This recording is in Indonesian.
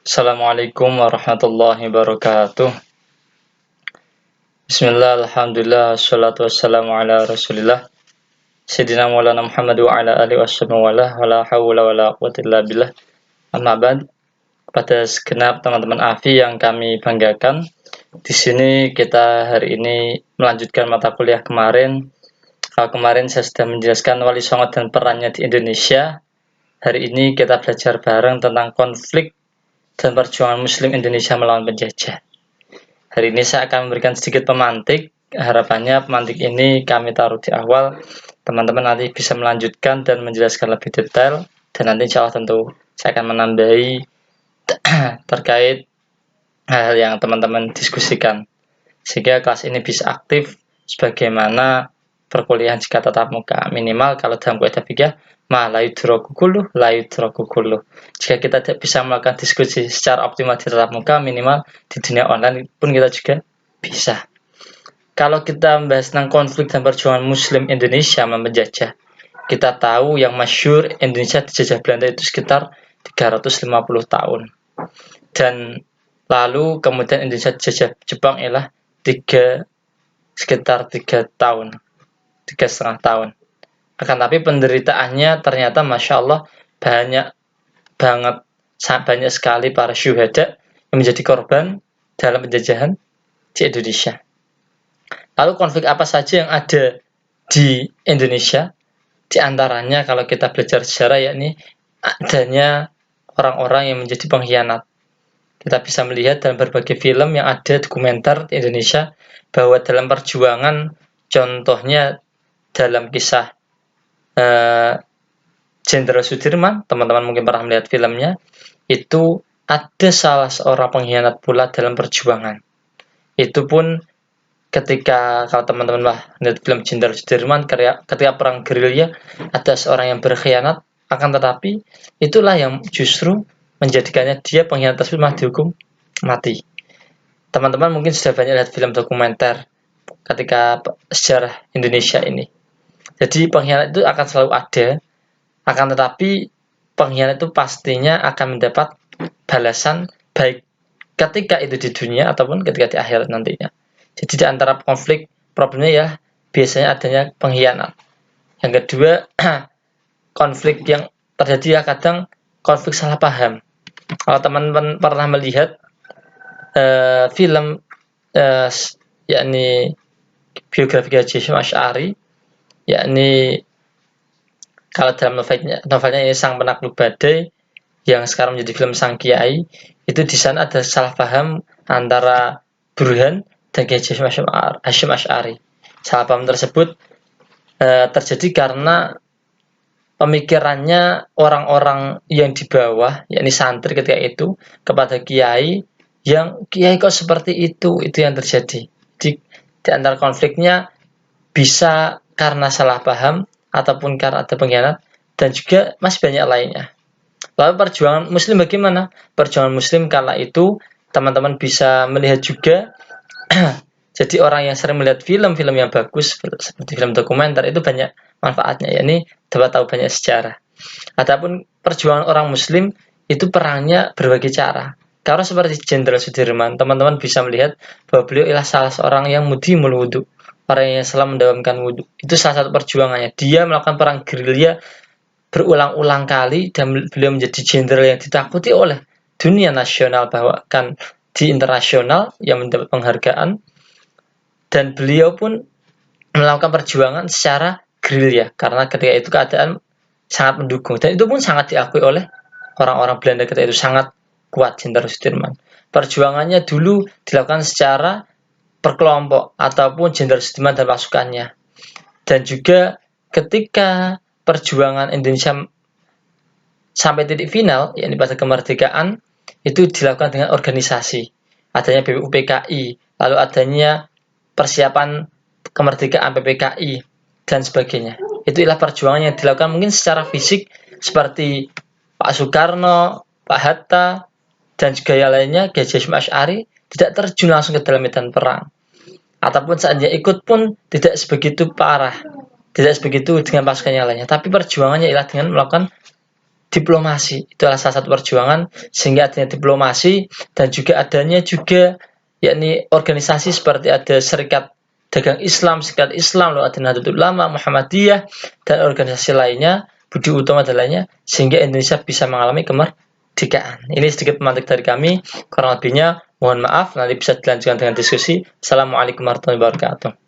Assalamualaikum warahmatullahi wabarakatuh. Bismillah, alhamdulillah, wassalatu wassalamu ala rasulillah Sayyidina Maulana Muhammad wa ala alihi wasallam wa la hawla wa la quwwata illa billah. Amma ba'd. Kepada segenap teman-teman AFI yang kami banggakan, di sini kita hari ini melanjutkan mata kuliah kemarin. Kalau kemarin saya sudah menjelaskan Wali Songo dan perannya di Indonesia. Hari ini kita belajar bareng tentang konflik dan perjuangan Muslim Indonesia melawan penjajah. Hari ini saya akan memberikan sedikit pemantik. Harapannya pemantik ini kami taruh di awal. Teman-teman nanti bisa melanjutkan dan menjelaskan lebih detail. Dan nanti insya Allah tentu saya akan menambahi terkait hal yang teman-teman diskusikan. Sehingga kelas ini bisa aktif sebagaimana perkuliahan jika tatap muka. Minimal kalau dalam kaidah fikih la yudraku kulluh. Jika kita tidak bisa melakukan diskusi secara optimal di tatap muka, minimal di dunia online pun kita juga bisa. Kalau kita membahas tentang konflik dan perjuangan Muslim Indonesia menjajah, kita tahu yang masyhur Indonesia dijajah Belanda itu sekitar 350 tahun. Dan lalu kemudian Indonesia dijajah Jepang ialah sekitar 3 tahun, 3,5 tahun. Akan tapi penderitaannya ternyata Masya Allah banyak sekali para syuhada yang menjadi korban dalam penjajahan di Indonesia. Lalu konflik apa saja yang ada di Indonesia? Di antaranya kalau kita belajar sejarah yakni adanya orang-orang yang menjadi pengkhianat. Kita bisa melihat dalam berbagai film yang ada dokumenter di Indonesia bahwa dalam perjuangan, contohnya dalam kisah Jenderal Sudirman, teman-teman mungkin pernah melihat filmnya, itu ada salah seorang pengkhianat pula dalam perjuangan. Itu pun ketika kalau teman-teman melihat film Jenderal Sudirman, ketika perang gerilya ada seorang yang berkhianat, akan tetapi itulah yang justru menjadikannya dia pengkhianat tersebut malah dihukum mati. Teman-teman mungkin sudah banyak lihat film dokumenter ketika sejarah Indonesia ini. Jadi pengkhianat itu akan selalu ada, akan tetapi pengkhianat itu pastinya akan mendapat balasan baik ketika itu di dunia ataupun ketika di akhirat nantinya. Jadi di antara konflik problemnya ya biasanya adanya pengkhianat. Yang kedua, konflik yang terjadi ya kadang konflik salah paham. Kalau teman-teman pernah melihat film yakni biografi Haji Hasyim Asy'ari, yakni kalau dalam novelnya ini Sang Penakluk Badai yang sekarang menjadi film Sang Kiai, itu di sana ada salah paham antara Burhan dan Haji Hasyim Asy'ari. Salah paham tersebut terjadi karena pemikirannya orang-orang yang di bawah, yakni santri ketika itu kepada kiai, yang kiai kok seperti itu yang terjadi. Di antara konfliknya bisa karena salah paham ataupun karena ada pengkhianat dan juga masih banyak lainnya. Lalu perjuangan Muslim bagaimana? Perjuangan Muslim kala itu teman-teman bisa melihat juga. Jadi orang yang sering melihat film-film yang bagus seperti film dokumenter itu banyak manfaatnya, yakni dapat tahu banyak sejarah. Adapun perjuangan orang Muslim itu perangnya berbagai cara. Kalau seperti Jenderal Sudirman, teman-teman bisa melihat bahwa beliau adalah salah seorang yang mudhimul wudhu, orang yang selalu mendawamkan wudhu. Itu salah satu perjuangannya. Dia melakukan perang gerilya berulang-ulang kali dan beliau menjadi jenderal yang ditakuti oleh dunia nasional, bahkan di internasional yang mendapat penghargaan. Dan beliau pun melakukan perjuangan secara gerilya karena ketika itu keadaan sangat mendukung, dan itu pun sangat diakui oleh orang-orang Belanda ketika itu, sangat kuat Jenderal Sudirman. Perjuangannya dulu dilakukan secara berkelompok ataupun Jenderal Sudirman dan pasukannya. Dan juga ketika perjuangan Indonesia sampai titik final, yakni pada kemerdekaan, itu dilakukan dengan organisasi. Adanya BPUPKI, lalu adanya persiapan kemerdekaan PPKI, dan sebagainya. Itulah perjuangan yang dilakukan mungkin secara fisik seperti Pak Soekarno, Pak Hatta, dan juga yang lainnya, Haji Hasyim Asy'ari tidak terjun langsung ke dalam medan perang. Ataupun saat dia ikut pun tidak sebegitu parah, tidak sebegitu dengan pasukan yang lainnya. Tapi perjuangannya ialah dengan melakukan diplomasi. Itu adalah salah satu perjuangan sehingga adanya diplomasi dan juga adanya juga yakni organisasi seperti ada Serikat Dagang Islam, Serikat Islam, lalu ada Nahdlatul Ulama, Muhammadiyah, dan organisasi lainnya, Budi Utomo dan lainnya, sehingga Indonesia bisa mengalami kemerdekaan. Ini sedikit pemantik dari kami, kurang lebihnya mohon maaf, nanti bisa dilanjutkan dengan diskusi. Assalamualaikum warahmatullahi wabarakatuh.